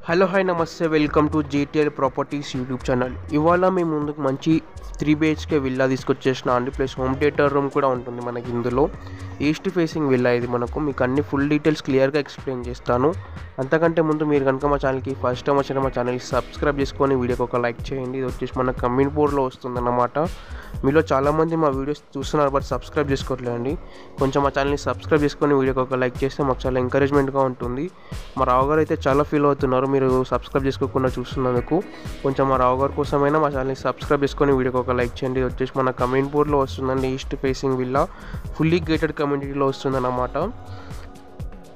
Hello hi నమస్తే welcome to GTL properties YouTube channel. ఇవాళ మీ ముందుకు మంచి 3 BHK విల్లా తీసుకొచ్చేసిన అండి. ప్లస్ హోమ్ థియేటర్ రూమ్ కూడా ఉంటుంది మనకి. ఇందులో ఈస్ట్ ఫేసింగ్ విల్లా ఇది. మీకు అన్ని ఫుల్ డీటెయిల్స్ క్లియర్గా ఎక్స్ప్లెయిన్ చేస్తాను. అంతకంటే ముందు మీరు కనుక మా ఛానల్కి ఫస్ట్ టైం వచ్చిన మా ఛానల్కి సబ్స్క్రైబ్ చేసుకొని వీడియోకి ఒక లైక్ చేయండి. ఇది వచ్చేసి మన కమ్యూనిపూర్లో వస్తుందన్నమాట. మీలో చాలామంది మా వీడియోస్ చూస్తున్నారు బట్ సబ్స్క్రైబ్ చేసుకోవట్లేదండి. కొంచెం మా ఛానల్ని సబ్స్క్రైబ్ చేసుకొని వీడియోకి ఒక లైక్ చేస్తే మాకు చాలా ఎంకరేజ్మెంట్గా ఉంటుంది. మా రావు గారు అయితే చాలా ఫీల్ అవుతున్నారు మీరు సబ్స్క్రైబ్ చేసుకోకుండా చూస్తున్నందుకు. కొంచెం మా రావు గారి కోసమైనా మా ఛానల్ని సబ్స్క్రైబ్ చేసుకొని వీడియోకి ఒక లైక్ చేయండి. ఇది వచ్చేసి మన కమ్యూనిపూర్లో వస్తుందండి. East facing villa fully gated కమ్యూనిటీలో వస్తుందన్నమాట.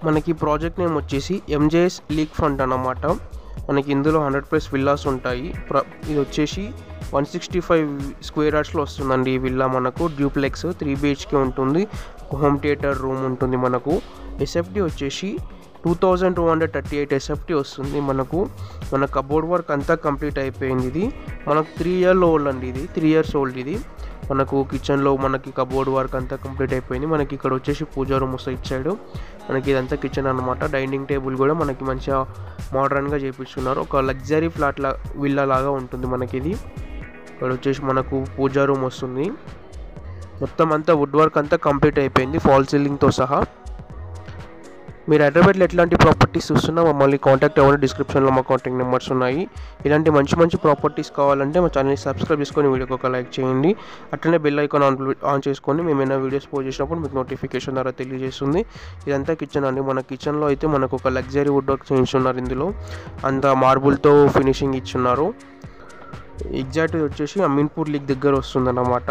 మనకి ప్రాజెక్ట్ నేమ్ వచ్చేసి ఎంజేఎస్ లీగ్ ఫండ్ అన్నమాట. మనకి ఇందులో 100+ విల్లాస్ ఉంటాయి. ఇది వచ్చేసి 165 స్క్వేర్ యార్డ్స్లో వస్తుందండి ఈ విల్లా. మనకు డ్యూప్లెక్స్ 3 BHK ఉంటుంది. హోమ్ థియేటర్ రూమ్ ఉంటుంది. మనకు ఎస్ఎఫ్టీ వచ్చేసి 2238 ఎస్ఎఫ్టీ వస్తుంది. మన కబోర్డ్ వర్క్ అంతా కంప్లీట్ అయిపోయింది. ఇది మనకు 3 years ఓల్డ్ అండి. ఇది 3 years ఓల్డ్. ఇది మనకు కిచెన్లో మనకి కబోర్డ్ వర్క్ అంతా కంప్లీట్ అయిపోయింది. మనకి ఇక్కడ వచ్చేసి పూజా రూమ్ వస్తుంది ఇటు సైడ్. మనకి ఇదంతా కిచెన్ అనమాట. డైనింగ్ టేబుల్ కూడా మనకి మంచిగా మోడర్న్గా చేపిస్తున్నారు. ఒక లగ్జరీ ఫ్లాట్ విల్లా లాగా ఉంటుంది మనకి ఇది. ఇక్కడ వచ్చేసి మనకు పూజా రూమ్ వస్తుంది. మొత్తం అంతా వుడ్ వర్క్ అంతా కంప్లీట్ అయిపోయింది ఫాల్ సీలింగ్తో సహా. మీరు హైదరాబాద్లో ఎట్లాంటి ప్రాపర్టీస్ చూస్తున్నా మమ్మల్ని కాంటాక్ట్ అవ్వండి. డిస్క్రిప్షన్లో మా కాంటాక్ట్ నెంబర్స్ ఉన్నాయి. ఇలాంటి మంచి ప్రాపర్టీస్ కావాలంటే మా ఛానల్ని సబ్స్క్రైబ్ చేసుకొని వీడియోకి ఒక లైక్ చేయండి. అట్లనే బెల్ ఐకాన్ ఆన్ చేసుకొని మేమైనా వీడియోస్ పోస్ట్ చేసినప్పుడు మీకు నోటిఫికేషన్ ద్వారా తెలియజేస్తుంది. ఇదంతా కిచెన్ అండి. మన కిచెన్లో అయితే మనకు ఒక లగ్జరీ వుడ్ వర్క్ చేయించున్నారు. ఇందులో అంతా మార్బుల్తో ఫినిషింగ్ ఇచ్చున్నారు. ఎగ్జాక్ట్ వచ్చేసి అమీన్పూర్ లీగ్ దగ్గర వస్తుందన్నమాట.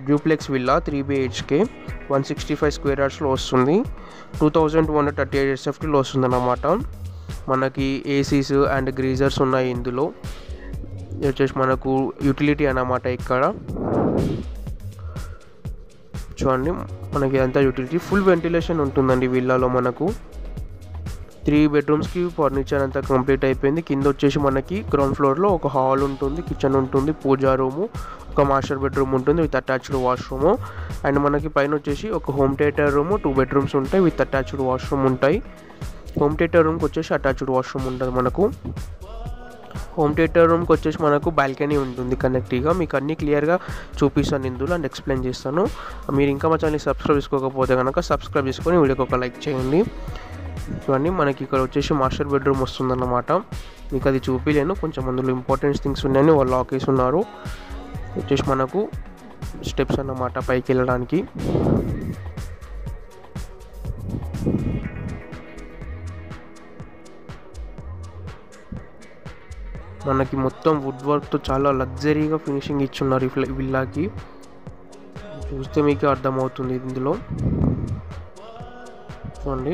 డ్యూప్లెక్స్ విల్లా 3 BHK 165 స్క్వేర్ యార్డ్స్లో వస్తుంది. 2238 ఎస్ఎఫ్టీలో వస్తుందన్నమాట. మనకి ఏసీస్ అండ్ గ్రీజర్స్ ఉన్నాయి ఇందులో. ఇది వచ్చేసి మనకు యూటిలిటీ అన్నమాట. ఇక్కడ చూడండి మనకి అంతా యూటిలిటీ ఫుల్ వెంటిలేషన్ ఉంటుందండి విల్లాలో. మనకు 3 bedrooms ఫర్నిచర్ అంతా కంప్లీట్ అయిపోయింది. కింద వచ్చేసి మనకి గ్రౌండ్ ఫ్లోర్లో ఒక హాల్ ఉంటుంది, కిచెన్ ఉంటుంది, పూజా రూము, ఒక మాస్టర్ బెడ్రూమ్ ఉంటుంది విత్ అటాచ్డ్ వాష్రూము. అండ్ మనకి పైన వచ్చేసి ఒక హోమ్ థియేటర్ రూము 2 bedrooms ఉంటాయి విత్ అటాచ్డ్ వాష్రూమ్ ఉంటాయి. హోమ్ థియేటర్ రూమ్కి వచ్చేసి అటాచ్డ్ వాష్రూమ్ ఉంటుంది మనకు. హోమ్ థియేటర్ రూమ్కి వచ్చేసి మనకు బాల్కనీ ఉంటుంది కనెక్టివ్గా. మీకు అన్నీ క్లియర్గా చూపిస్తాను ఇందులో అండ్ ఎక్స్ప్లెయిన్ చేస్తాను. మీరు ఇంకా మా ఛానల్ని సబ్స్క్రైబ్ చేసుకోకపోతే కనుక సబ్స్క్రైబ్ చేసుకొని వీడియోకి ఒక లైక్ చేయండి. చూడండి మనకి ఇక్కడ వచ్చేసి మాస్టర్ బెడ్రూమ్ వస్తుందన్నమాట. మీకు అది చూపిలేను, కొంచెం అందులో ఇంపార్టెంట్ థింగ్స్ ఉన్నాయని వాళ్ళు లాక్ వేసి ఉన్నారు. వచ్చేసి మనకు స్టెప్స్ అన్నమాట పైకి వెళ్ళడానికి. మనకి మొత్తం వుడ్ వర్క్తో చాలా లగ్జరీగా ఫినిషింగ్ ఇచ్చున్నారు ఈ విల్లాకి. చూస్తే మీకు అర్థమవుతుంది ఇందులో. చూడండి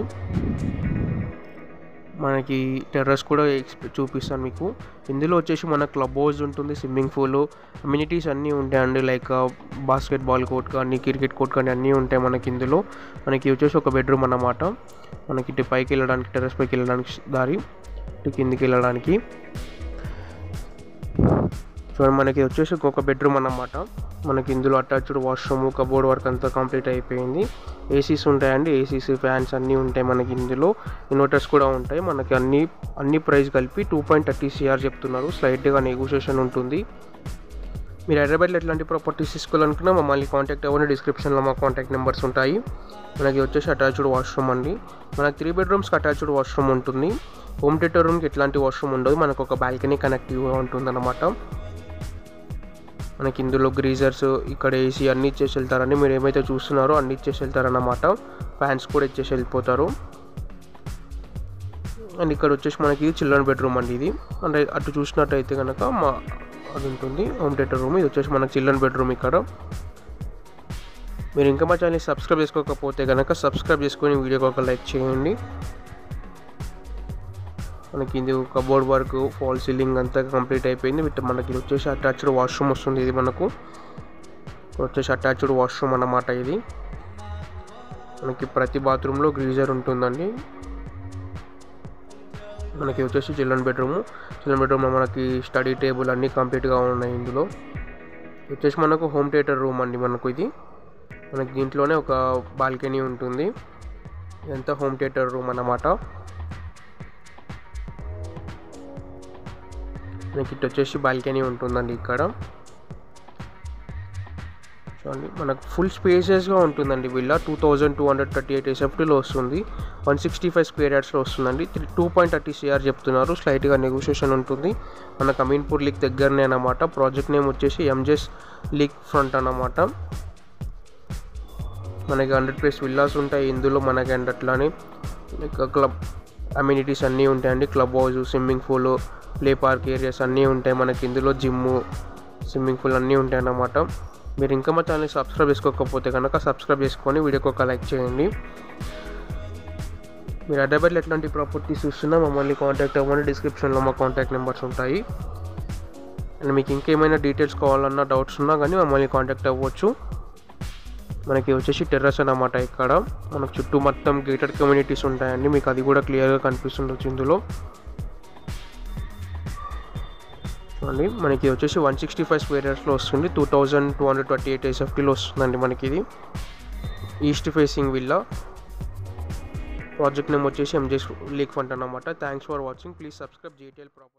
మనకి టెర్రస్ కూడా చూపిస్తాను మీకు. ఇందులో వచ్చేసి మన క్లబ్ హౌస్ ఉంటుంది, స్విమ్మింగ్ పూల్, అమ్యూనిటీస్ అన్నీ ఉంటాయండి. లైక్ బాస్కెట్బాల్ కోర్ట్ కానీ క్రికెట్ కోర్ట్ కానీ అన్నీ ఉంటాయి మనకి ఇందులో. మనకి వచ్చేసి ఒక బెడ్రూమ్ అన్నమాట. మనకి ఇటు పైకి వెళ్ళడానికి, టెర్రస్ పైకి వెళ్ళడానికి దారి, ఇటు కిందికి వెళ్ళడానికి. చూడండి మనకి వచ్చేసి ఒక బెడ్రూమ్ అన్నమాట. మనకి ఇందులో అటాచ్డ్ వాష్రూమ్, కబోర్డ్ వర్క్ అంతా కంప్లీట్ అయిపోయింది. ఏసీస్ ఉంటాయండి, ఏసీస్ ఫ్యాన్స్ అన్నీ ఉంటాయి మనకి ఇందులో. ఇన్వర్టర్స్ కూడా ఉంటాయి. మనకి అన్ని ప్రైస్ కలిపి 2.30 CR చెప్తున్నారు. స్లైట్గా నెగోషియేషన్ ఉంటుంది. మీరు హైదరాబాద్లో ఎట్లాంటి ప్రాపర్టీస్ తీసుకోవాలనుకున్నా మమ్మల్ని కాంటాక్ట్ అవ్వండి. డిస్క్రిప్షన్లో మా కాంటాక్ట్ నెంబర్స్ ఉంటాయి. మనకి వచ్చేసి అటాచ్డ్ వాష్రూమ్ అండి. మనకి 3 bedrooms అటాచ్డ్ వాష్రూమ్ ఉంటుంది. హోమ్ థియేటర్ రూమ్కి ఎట్లాంటి వాష్రూమ్ ఉండదు. మనకు ఒక బాల్కనీ కనెక్టివ్గా ఉంటుందన్నమాట. మనకి ఇందులో గ్రీజర్స్, ఇక్కడ ఏసీ అన్నీ ఇచ్చేసి వెళ్తారని, మీరు ఏమైతే చూస్తున్నారో అన్నీ ఇచ్చేసి వెళ్తారన్నమాట. ఫ్యాన్స్ కూడా ఇచ్చేసి వెళ్ళిపోతారు. అండ్ ఇక్కడ వచ్చేసి మనకి చిల్డ్రన్ బెడ్రూమ్ అండి ఇది. అంటే అటు చూసినట్టయితే కనుక అది ఉంటుంది హోమ్ థియేటర్ రూమ్. ఇది వచ్చేసి మనకి చిల్డ్రన్ బెడ్రూమ్. ఇక్కడ మీరు ఇంకా మా ఛానల్ని సబ్స్క్రైబ్ చేసుకోకపోతే కనుక సబ్స్క్రైబ్ చేసుకొని వీడియోకి ఒక లైక్ చేయండి. మనకి ఇది కబోర్డ్ వర్క్, ఫాల్ సీలింగ్ అంతా కంప్లీట్ అయిపోయింది. మనకి వచ్చేసి అటాచ్డ్ వాష్రూమ్ వస్తుంది. ఇది మనకు వచ్చేసి అటాచ్డ్ వాష్రూమ్ అన్నమాట. ఇది మనకి ప్రతి బాత్రూంలో గ్రీజర్ ఉంటుందండి. మనకి వచ్చేసి చిల్డ్రన్ బెడ్రూమ్లో మనకి స్టడీ టేబుల్ అన్నీ కంప్లీట్గా ఉన్నాయి. ఇందులో వచ్చేసి మనకు హోమ్ థియేటర్ రూమ్ అండి. మనకి దీంట్లోనే ఒక బాల్కనీ ఉంటుంది. ఇదంతా హోమ్ థియేటర్ రూమ్ అన్నమాట. మనకి ఇటు వచ్చేసి బాల్కనీ ఉంటుందండి ఇక్కడ. చూడండి మనకు ఫుల్ స్పేసెస్గా ఉంటుందండి విల్లా. 2238 SFTలో వస్తుంది. 165 స్క్వేర్ యార్డ్స్లో వస్తుందండి. 2.30 CR చెప్తున్నారు. స్లైట్గా నెగోషియేషన్ ఉంటుంది. మన అమీన్పూర్ లీక్ దగ్గరనే అన్నమాట. ప్రాజెక్ట్ నేమ్ వచ్చేసి ఎంజెస్ లీక్ ఫ్రంట్ అన్నమాట. మనకి 100+ విల్లాస్ ఉంటాయి ఇందులో మనకి. అండ్ అట్లానే క్లబ్ అమ్యూనిటీస్ అన్నీ ఉంటాయండి. Club house, swimming pool, play park areas అన్నీ ఉంటాయి మనకి ఇందులో. జిమ్, స్విమ్మింగ్ పూల్ అన్నీ ఉంటాయి అన్నమాట. మీరు ఇంకా మా ఛానల్ని సబ్స్క్రైబ్ చేసుకోకపోతే కనుక సబ్స్క్రైబ్ చేసుకొని వీడియోకి ఒక లైక్ చేయండి. మీరు హైదరాబాద్లో ఎట్లాంటి ప్రాపర్టీస్ చూస్తున్నా మమ్మల్ని కాంటాక్ట్ అవ్వండి. డిస్క్రిప్షన్లో మా కాంటాక్ట్ నెంబర్స్ ఉంటాయి. అండ్ మీకు ఇంకేమైనా డీటెయిల్స్ కావాలన్నా, డౌట్స్ ఉన్నా కానీ మమ్మల్ని కాంటాక్ట్ అవ్వచ్చు. మనకి వచ్చేసి టెర్రస్ అన్నమాట. ఇక్కడ మనకు చుట్టూ మొత్తం గేటెడ్ కమ్యూనిటీస్ ఉంటాయండి. మీకు అది కూడా క్లియర్గా కనిపిస్తుండొచ్చు ఇందులో. చూడండి మనకి వచ్చేసి 165 స్క్వేర్ యార్డ్స్లో వస్తుంది. 2228 SFTలో వస్తుందండి మనకి. ఇది east facing villa. Project name వచ్చేసి ఎంజెస్ లీక్ ఫ్రంట్ అన్నమాట. Thanks for watching. Please subscribe JTL property.